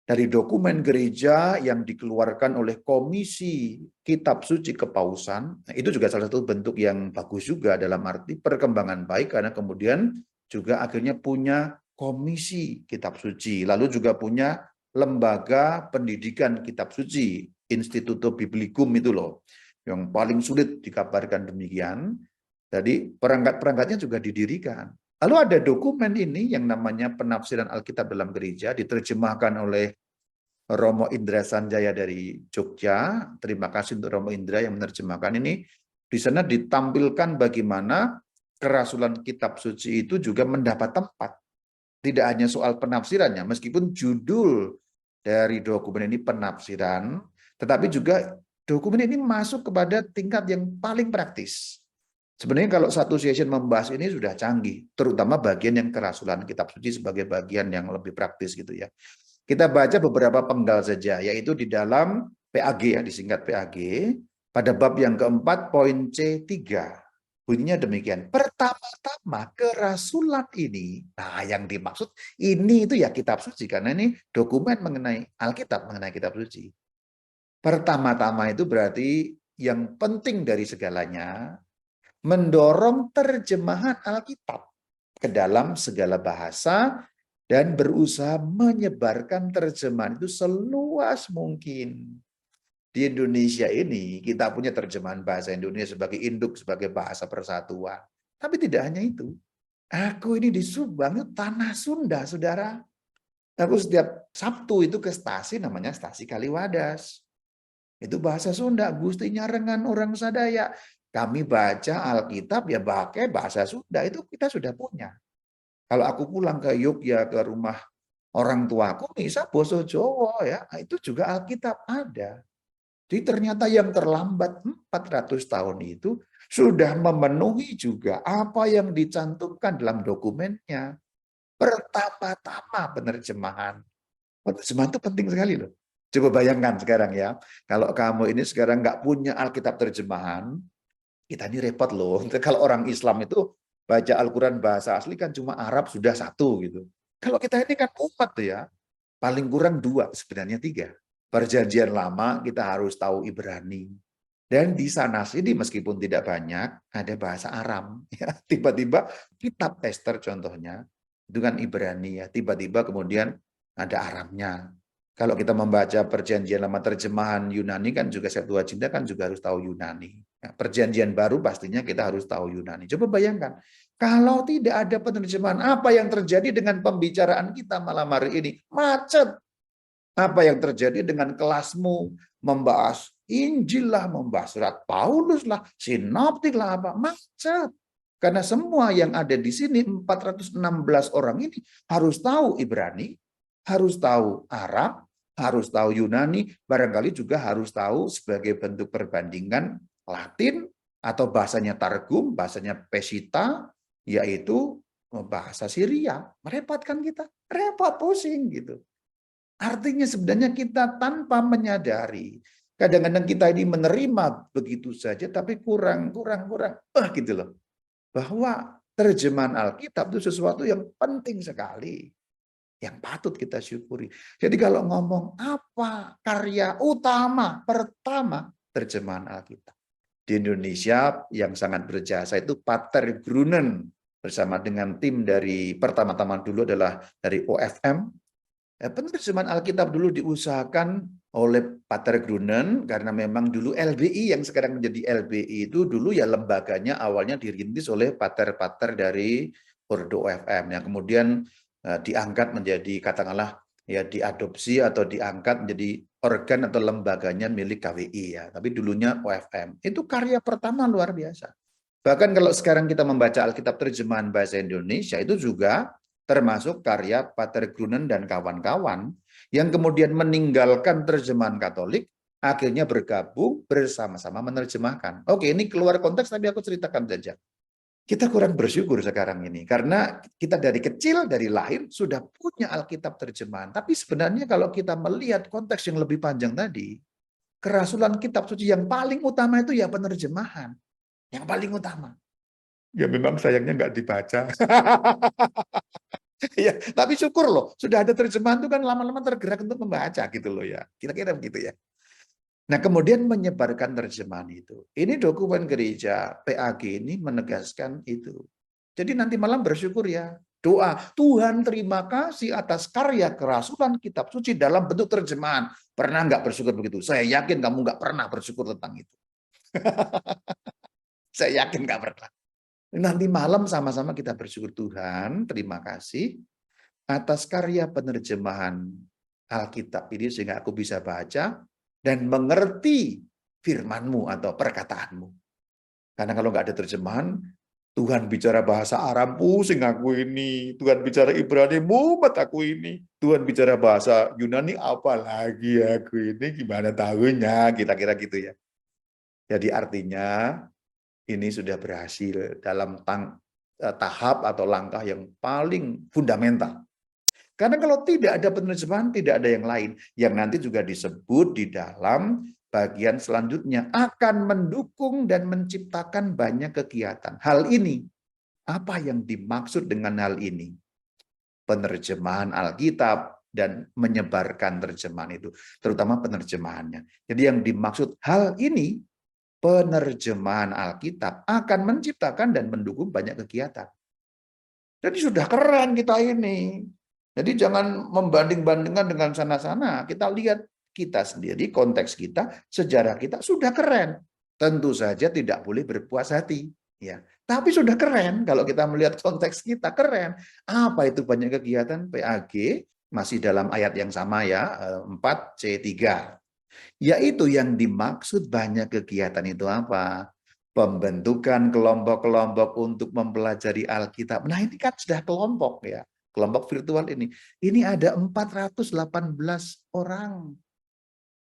dari dokumen gereja yang dikeluarkan oleh Komisi Kitab Suci Kepausan, itu juga salah satu bentuk yang bagus juga dalam arti perkembangan baik karena kemudian juga akhirnya punya Komisi Kitab Suci, lalu juga punya lembaga pendidikan kitab suci, Instituto Biblicum itu loh, yang paling sulit dikabarkan demikian. Jadi perangkat-perangkatnya juga didirikan. Lalu ada dokumen ini yang namanya penafsiran Alkitab dalam gereja, diterjemahkan oleh Romo Indra Sanjaya dari Jogja. Terima kasih untuk Romo Indra yang menerjemahkan ini. Di sana ditampilkan bagaimana kerasulan kitab suci itu juga mendapat tempat. Tidak hanya soal penafsirannya, meskipun judul dari dokumen ini penafsiran, tetapi juga dokumen ini masuk kepada tingkat yang paling praktis. Sebenarnya kalau satu session membahas ini sudah canggih, terutama bagian yang kerasulan kitab suci sebagai bagian yang lebih praktis gitu ya. Kita baca beberapa penggal saja, yaitu di dalam PAG ya, disingkat PAG, pada bab yang keempat poin C3. Bunyinya demikian, pertama-tama kerasulan ini, nah yang dimaksud ini itu ya kitab suci, karena ini dokumen mengenai Alkitab, mengenai kitab suci. Pertama-tama itu berarti yang penting dari segalanya, mendorong terjemahan Alkitab ke dalam segala bahasa dan berusaha menyebarkan terjemahan itu seluas mungkin. Di Indonesia ini kita punya terjemahan bahasa Indonesia sebagai induk, sebagai bahasa persatuan. Tapi tidak hanya itu. Aku ini di Subang itu tanah Sunda, saudara. Aku setiap Sabtu itu ke stasi namanya Stasi Kaliwadas. Itu bahasa Sunda, Gustinya Rengan orang Sadaya. Kami baca Alkitab ya pakai bahasa Sunda, itu kita sudah punya. Kalau aku pulang ke Yogyakarta, ke rumah orang tuaku, bisa Boso Jowo ya, itu juga Alkitab ada. Jadi ternyata yang terlambat 400 tahun itu sudah memenuhi juga apa yang dicantumkan dalam dokumennya. Pertama-tama penerjemahan. Penerjemahan itu penting sekali loh. Coba bayangkan sekarang ya, kalau kamu ini sekarang nggak punya Alkitab terjemahan, kita ini repot loh. Kalau orang Islam itu baca Al-Quran bahasa asli kan cuma Arab sudah satu gitu. Kalau kita ini kan umat tuh ya, paling kurang dua, sebenarnya tiga. Perjanjian lama kita harus tahu Ibrani. Dan di sana sini meskipun tidak banyak, ada bahasa Aram. Ya, tiba-tiba kitab Esther contohnya, itu kan Ibrani ya. Tiba-tiba kemudian ada Aramnya. Kalau kita membaca perjanjian lama terjemahan Yunani kan juga Septuaginta kan juga harus tahu Yunani. Nah, perjanjian baru pastinya kita harus tahu Yunani. Coba bayangkan, kalau tidak ada penerjemahan, apa yang terjadi dengan pembicaraan kita malam hari ini? Macet. Apa yang terjadi dengan kelasmu membahas Injil lah, membahas surat Paulus lah, sinoptik lah, apa macet. Karena semua yang ada di sini 416 orang ini harus tahu Ibrani, harus tahu Arab, harus tahu Yunani, barangkali juga harus tahu sebagai bentuk perbandingan Latin atau bahasanya Targum, bahasanya Pesita, yaitu bahasa Syria. Merepotkan kita, repot pusing gitu. Artinya sebenarnya kita tanpa menyadari, kadang-kadang kita ini menerima begitu saja, tapi kurang gitu loh. Bahwa terjemahan Alkitab itu sesuatu yang penting sekali, yang patut kita syukuri. Jadi kalau ngomong apa karya utama pertama, terjemahan Alkitab. Di Indonesia yang sangat berjasa itu Pater Grunen bersama dengan tim dari pertama-tama dulu adalah dari OFM. Penerjemahan Alkitab dulu diusahakan oleh Pater Grunen karena memang dulu LBI yang sekarang menjadi LBI itu dulu ya lembaganya awalnya dirintis oleh pater-pater dari Ordo OFM yang kemudian diangkat menjadi katakanlah ya diadopsi atau diangkat menjadi organ atau lembaganya milik KWI ya. Tapi dulunya OFM. Itu karya pertama luar biasa. Bahkan kalau sekarang kita membaca Alkitab terjemahan bahasa Indonesia itu juga termasuk karya Pater Grunen dan kawan-kawan yang kemudian meninggalkan terjemahan Katolik, akhirnya bergabung bersama-sama menerjemahkan. Oke, ini keluar konteks tapi aku ceritakan saja. Kita kurang bersyukur sekarang ini karena kita dari kecil, dari lahir sudah punya Alkitab terjemahan. Tapi sebenarnya kalau kita melihat konteks yang lebih panjang tadi, kerasulan kitab suci yang paling utama itu ya penerjemahan. Yang paling utama. Ya memang sayangnya nggak dibaca. Ya, tapi syukur loh, sudah ada terjemahan itu kan lama-lama tergerak untuk membaca gitu loh ya. Kira-kira begitu ya. Nah, kemudian menyebarkan terjemahan itu. Ini dokumen gereja PAG ini menegaskan itu. Jadi nanti malam bersyukur ya. Doa, Tuhan terima kasih atas karya kerasulan kitab suci dalam bentuk terjemahan. Pernah nggak bersyukur begitu? Saya yakin kamu nggak pernah bersyukur tentang itu. Saya yakin nggak pernah. Nanti malam sama-sama kita bersyukur Tuhan, terima kasih atas karya penerjemahan Alkitab ini sehingga aku bisa baca dan mengerti firman-Mu atau perkataan-Mu. Karena kalau nggak ada terjemahan, Tuhan bicara bahasa Aram, pusing aku ini. Tuhan bicara Ibrani, mumet aku ini. Tuhan bicara bahasa Yunani, apalagi aku ini, gimana tahunya, kira-kira gitu ya. Jadi artinya, ini sudah berhasil dalam tahap atau langkah yang paling fundamental. Karena kalau tidak ada penerjemahan, tidak ada yang lain. Yang nanti juga disebut di dalam bagian selanjutnya. Akan mendukung dan menciptakan banyak kegiatan. Hal ini, apa yang dimaksud dengan hal ini? Penerjemahan Alkitab dan menyebarkan terjemahan itu. Terutama penerjemahannya. Jadi yang dimaksud hal ini, penerjemahan Alkitab akan menciptakan dan mendukung banyak kegiatan. Jadi sudah keren kita ini. Jadi jangan membanding-bandingkan dengan sana-sana. Kita lihat kita sendiri, konteks kita, sejarah kita sudah keren. Tentu saja tidak boleh berpuas hati. Ya, tapi sudah keren kalau kita melihat konteks kita keren. Apa itu banyak kegiatan PAG? Masih dalam ayat yang sama ya, 4C3. Yaitu yang dimaksud banyak kegiatan itu apa? Pembentukan kelompok-kelompok untuk mempelajari Alkitab. Nah, ini kan sudah kelompok ya. Kelompok virtual ini. Ini ada 418 orang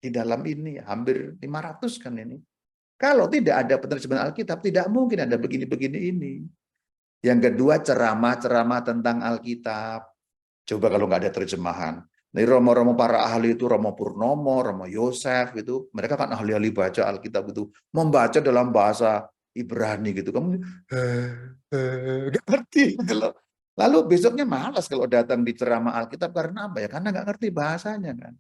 di dalam ini, hampir 500 kan ini. Kalau tidak ada penerjemahan Alkitab, tidak mungkin ada begini-begini ini. Yang kedua, ceramah-ceramah tentang Alkitab. Coba kalau nggak ada terjemahan. Nih romo-romo para ahli itu, Romo Purnomo, Romo Yosef itu, mereka kan ahli-ahli baca Alkitab itu, membaca dalam bahasa Ibrani gitu. Kamu nggak ngerti gitu loh. Lalu besoknya malas kalau datang di ceramah Alkitab karena apa ya? Karena nggak ngerti bahasanya kan.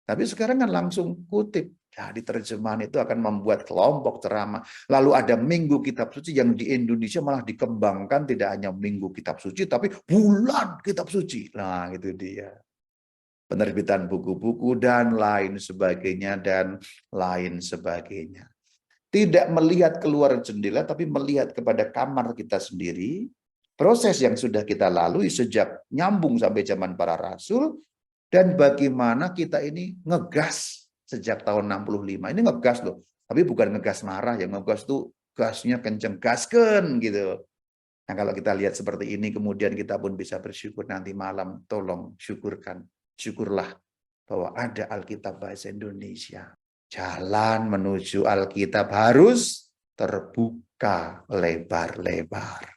Tapi sekarang kan langsung kutip. Ya, di terjemahan itu akan membuat kelompok ceramah. Lalu ada Minggu Kitab Suci yang di Indonesia malah dikembangkan tidak hanya Minggu Kitab Suci, tapi bulan Kitab Suci. Nah, itu dia. Penerbitan buku-buku dan lain sebagainya dan lain sebagainya. Tidak melihat keluar jendela, tapi melihat kepada kamar kita sendiri. Proses yang sudah kita lalui sejak nyambung sampai zaman para rasul, dan bagaimana kita ini ngegas sejak tahun 65. Ini ngegas loh. Tapi bukan ngegas marah, yang ngegas tuh gasnya kenceng, gasken gitu. Nah, kalau kita lihat seperti ini, kemudian kita pun bisa bersyukur nanti malam. Tolong syukurkan. Syukurlah bahwa ada Alkitab bahasa Indonesia. Jalan menuju Alkitab harus terbuka lebar-lebar.